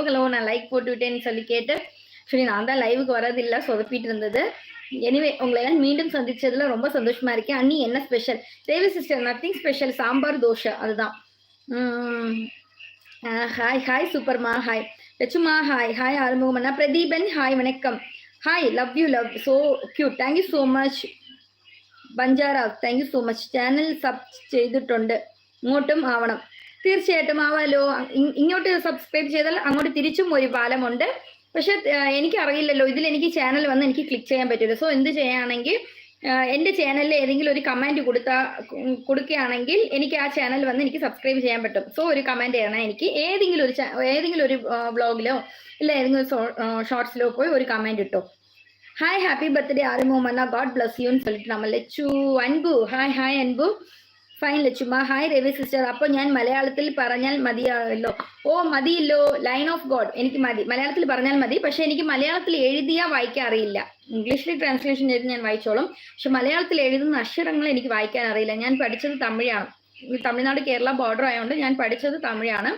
Hello நான் like போட்டு விட்டேன்னு சொல்லி கேட்டு சரி நான் தான் லைவுக்கு வரதில்லை சொதப்பிட்டு இருந்தது. எனிவே உங்களை எல்லாம் மீண்டும் சந்திச்சதுல ரொம்ப சந்தோஷமா இருக்கேன். அண்ணி என்ன special? Devi sister nothing special, sambar dosa அதுதான். ஹாய் ஹாய் சூப்பர்மா, hi Lakshma, hi hi Arumugam அண்ணா, பிரதீபன் ஹாய் வணக்கம், hi love you love so cute, thank you so much ബഞ്ചാറാവ്, thank you so much. Channel sub ചെയ്തിട്ടുണ്ട്, ഇങ്ങോട്ടും ആവണം. തീർച്ചയായിട്ടും ആവാലോ. ഇങ്ങോട്ട് സബ്സ്ക്രൈബ് ചെയ്താൽ അങ്ങോട്ട് തിരിച്ചും ഒരു പാലമുണ്ട്. പക്ഷെ എനിക്കറിയില്ലല്ലോ, ഇതിൽ എനിക്ക് ചാനൽ വന്ന് എനിക്ക് ക്ലിക്ക് ചെയ്യാൻ പറ്റില്ല. സോ എന്ത് ചെയ്യുകയാണെങ്കിൽ എൻ്റെ ചാനലിൽ ഏതെങ്കിലും ഒരു കമൻറ്റ് കൊടുക്കുകയാണെങ്കിൽ എനിക്ക് ആ ചാനൽ വന്ന് എനിക്ക് സബ്സ്ക്രൈബ് ചെയ്യാൻ പറ്റും. സോ ഒരു കമൻറ്റ് ചെയ്യണം എനിക്ക്, ഏതെങ്കിലും ഒരു വ്ളോഗിലോ ഇല്ല ഏതെങ്കിലും ഷോർട്സിലോ പോയി ഒരു കമൻറ്റ് ഇട്ടോ. ஹாய் ஹாப்பி பர்த்டே ஆறுமுகம் அண்ணா, காட் பிளஸ் யூன்னு சொல்லிட்டு நம்ம லட்சு அன்பு, ஹாய் ஹாய் அன்பு, ഫൈൻ ലച്ചുമ, ഹായ് രവി സിസ്റ്റർ. അപ്പോൾ ഞാൻ മലയാളത്തിൽ പറഞ്ഞാൽ മതിയല്ലോ? ഓ മതിയല്ലോ, ലൈൻ ഓഫ് ഗോഡ് എനിക്ക് മതി, മലയാളത്തിൽ പറഞ്ഞാൽ മതി. പക്ഷെ എനിക്ക് മലയാളത്തിൽ എഴുതിയാൽ വായിക്കാൻ അറിയില്ല. ഇംഗ്ലീഷിൽ ട്രാൻസ്ലേഷൻ ചെയ്ത് ഞാൻ വായിച്ചോളും, പക്ഷെ മലയാളത്തിൽ എഴുതുന്ന അക്ഷരങ്ങൾ എനിക്ക് വായിക്കാൻ അറിയില്ല. ഞാൻ പഠിച്ചത് തമിഴാണ്, തമിഴ്നാട് കേരള ബോർഡർ ആയതുകൊണ്ട് ഞാൻ പഠിച്ചത് തമിഴാണ്,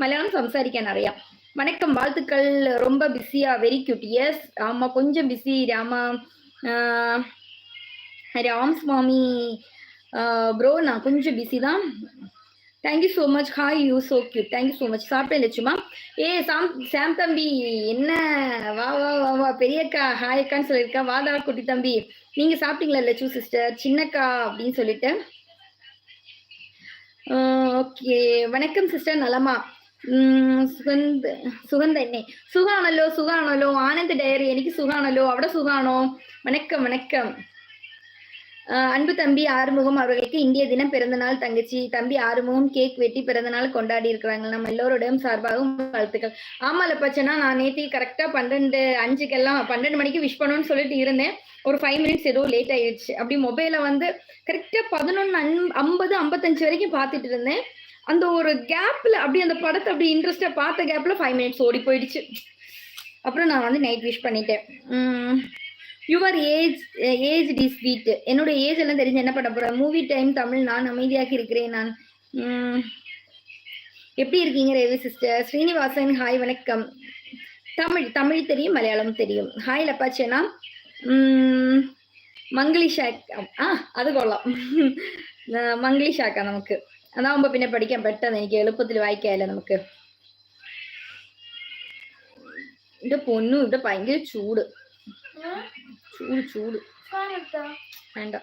மலையாளம் സംസാരിക്കാൻ അറിയാം. வணக்கம், வாழ்த்துக்கள். ரொம்ப பிஸியா? Very cute. எஸ் ஆமா, கொஞ்சம் பிஸி ராம் சுவாமி ப்ரோ, நான் கொஞ்சம் பிஸி தான். Thank you so much, hi you so cute, thank you so much. சாப்பிட்டேன் லட்சுமா. சாம் தம்பி என்ன, வா வா வா வா, பெரியக்கா ஹாய் அக்கான்னு சொல்லியிருக்கா, வாதா குட்டி தம்பி. நீங்கள் சாப்பிட்டீங்களா லட்சு சிஸ்டர்? சின்னக்கா அப்படின்னு சொல்லிட்டு. ஓகே, வணக்கம் சிஸ்டர், நலமா? സുഗന്ധ എന്നെ സുഖാണല്ലോ. ആനന്ദ് ഡയറി എനിക്ക് സുഖാണല്ലോ, അവിടെ സുഖാണോ? വണക്കം വണക്കം. அன்பு தம்பி ஆறுமுகம் அவர்களுக்கு இந்திய தினம் பிறந்தநாள். தங்கச்சி தம்பி ஆறுமுகம் கேக் வெட்டி பிறந்தநாள் கொண்டாடி இருக்கிறாங்க. நம்ம எல்லோருடையும் சார்பாகவும் வாழ்த்துக்கள். ஆமா லப்பச்சனா, நான் நேற்று கரெக்டா 12 மணிக்கு விஷ் பண்ணணும்னு சொல்லிட்டு இருந்தேன். ஒரு 5 மினிட்ஸ் ஏதோ லேட் ஆயிடுச்சு. அப்படி மொபைல வந்து கரெக்டா 11:50-55 வரைக்கும் பார்த்துட்டு இருந்தேன். அந்த ஒரு கேப்ல அப்படி அந்த படத்தை அப்படி இன்ட்ரெஸ்டா பார்த்த கேப்ல 5 மினிட்ஸ் ஓடி போயிடுச்சு. அப்புறம் நான் வந்து நைட் விஷ் பண்ணிட்டேன். யுவர் ஏஜ் டி ஸ்வீட், என்னோட ஏஜ் எல்லாம் தெரிஞ்சு என்ன பண்ண போறேன்? மூவி டைம் தமிழ், நான் அமைதியாக இருக்கிறேன். நான் எப்படி இருக்கீங்க ரேவி சிஸ்டர்? ஸ்ரீனிவாசன் ஹாய் வணக்கம். தமிழ் தெரியும், மலையாளம் தெரியும். ஹாய் லப்பாச்சேனா. മംഗ്ലീഷാക്ക, അത് കൊള്ളാം. മംഗ്ലീഷാക്കാം നമുക്ക്, അതാവുമ്പോ പിന്നെ പഠിക്കാൻ പെട്ടെന്ന് എനിക്ക് എളുപ്പത്തിൽ വായിക്കാമല്ലോ നമുക്ക്. എന്റെ പൊന്നു, ഇവിടെ ഭയങ്കര ചൂട് വേണ്ട,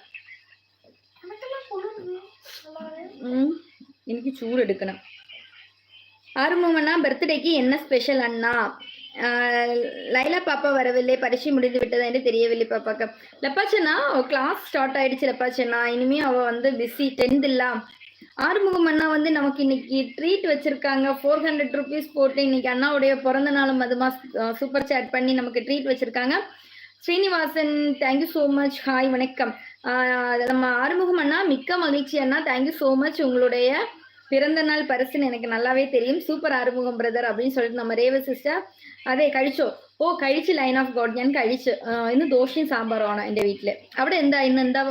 എനിക്ക് ചൂടെടുക്കണം. ஆறுமுகம் அண்ணா பர்த்டேக்கு என்ன ஸ்பெஷல் அண்ணா? லைலா பாப்பா வரவில்லை, பரிசு முடிந்து விட்டதா என்று தெரியவில்லை பாப்பாக்கா. லப்பாச்சனா கிளாஸ் ஸ்டார்ட் ஆயிடுச்சு லப்பாச்சனா, இனிமே அவ வந்து பிஸி, 10th இல்ல. ஆறுமுகம் அண்ணா வந்து நமக்கு இன்னைக்கு ட்ரீட் வச்சிருக்காங்க, 400 rupees போட்டு. இன்னைக்கு அண்ணாவுடைய பிறந்த நாளும் அதுமா சூப்பர் சாட் பண்ணி நமக்கு ட்ரீட் வச்சிருக்காங்க. Srinivasan thank you so much, hi வணக்கம். நம்ம ஆறுமுகம் அண்ணா மிக்க மகிழ்ச்சி அண்ணா, தேங்க்யூ ஸோ மச். உங்களுடைய பிறந்த நாள் பரிசுன்னு எனக்கு நல்லாவே தெரியும். സൂപ്പർ ആറുമുഖം ബ്രദർ அப்படின்னு சொல்லிட்டு நம்ம രേവ സിസ്റ്റർ അതെ കഴിച്ചോ? ഓ കഴിച്ച്, ലൈൻ ഓഫ് ഗോഡ് ഞാൻ കഴിച്ച്. ഇന്ന് ദോശയും സാമ്പാറുമാണ് എൻ്റെ വീട്ടില്. അവിടെ ഇന്ന് എന്താ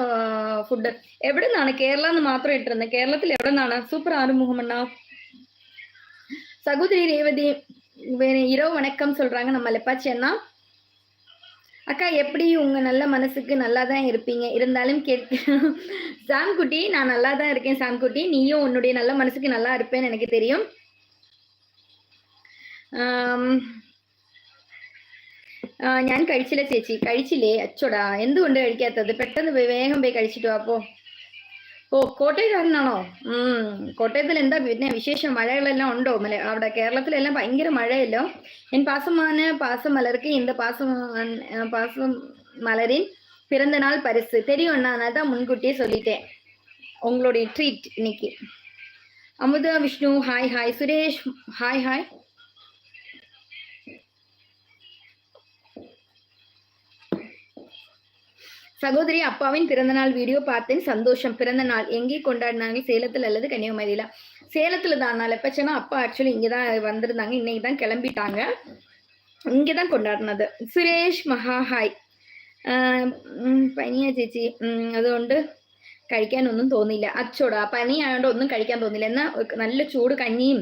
ഫുഡ്? എവിടെ നിന്നാണ്? കേരള എന്ന് മാത്രം ഇട്ടിരുന്നത്. കേരളത്തിൽ എവിടെ നിന്നാണ്? சூப்பர் ஆறுமுகம் அண்ணா. சகோதரி ரேவதி இரவு வணக்கம் சொல்றாங்க நம்ம லெப்பாச்சி அண்ணா. அக்கா எப்படி, உங்க நல்ல மனசுக்கு நல்லா தான் இருப்பீங்க, இருந்தாலும் சாம்குட்டி நான் நல்லா தான் இருக்கேன். சாம்குட்டி நீயும் உன்னுடைய நல்ல மனசுக்கு நல்லா இருப்பேன்னு எனக்கு தெரியும். ഞാൻ കഴിച്ചില്ല ചേച്ചി. കഴിച്ചില്ലേ? അച്ചോടാ, എന്തുകൊണ്ട് കഴിക്കാത്തത്? പെട്ടെന്ന് വേഗം പോയി കഴിച്ചിട്ട് വാ പോ. ഓ കോട്ടയക്കാരനാണോ? കോട്ടയത്തിൽ എന്താ പിന്നെ വിശേഷം? മഴകളെല്ലാം ഉണ്ടോ? അവിടെ കേരളത്തിലെല്ലാം ഭയങ്കര മഴയല്ലോ. என் பாசமான பாசமலருக்கு இந்த பாசம் மலரின் பிறந்த நாள் பரிசு தெரியும் அண்ணா, நான் தான் முன்கூட்டியே சொல்லிட்டேன். உங்களுடைய ட்ரீட் இன்னைக்கு. Amudha Vishnu hi hi. Suresh hi hi. சகோதரி அப்பாவின் பிறந்தநாள் வீடியோ பார்த்தேன், சந்தோஷம். பிறந்த நாள் எங்கே கொண்டாடினாங்க? சேலத்தில் அல்லது கன்னியாகுமரியில? சேலத்துல தான். நான் எப்பச்சனா அப்பா ஆக்சுவலி இங்கதான் வந்திருந்தாங்க, இன்னைக்கு தான் கிளம்பிட்டாங்க. இங்கதான் கொண்டாடினது. സുരേഷ് മഹാ ഹായ്. പനിയാ ചേച്ചി, അതുകൊണ്ട് കഴിക്കാനൊന്നും തോന്നില്ല. അച്ചോടാ, പനി ആയതുകൊണ്ട് ഒന്നും കഴിക്കാൻ തോന്നില്ല. എന്നാ നല്ല ചൂട് കഞ്ഞിയും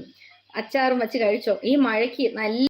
അച്ചാറും വെച്ച് കഴിച്ചോ. ഈ മഴയ്ക്ക് നല്ല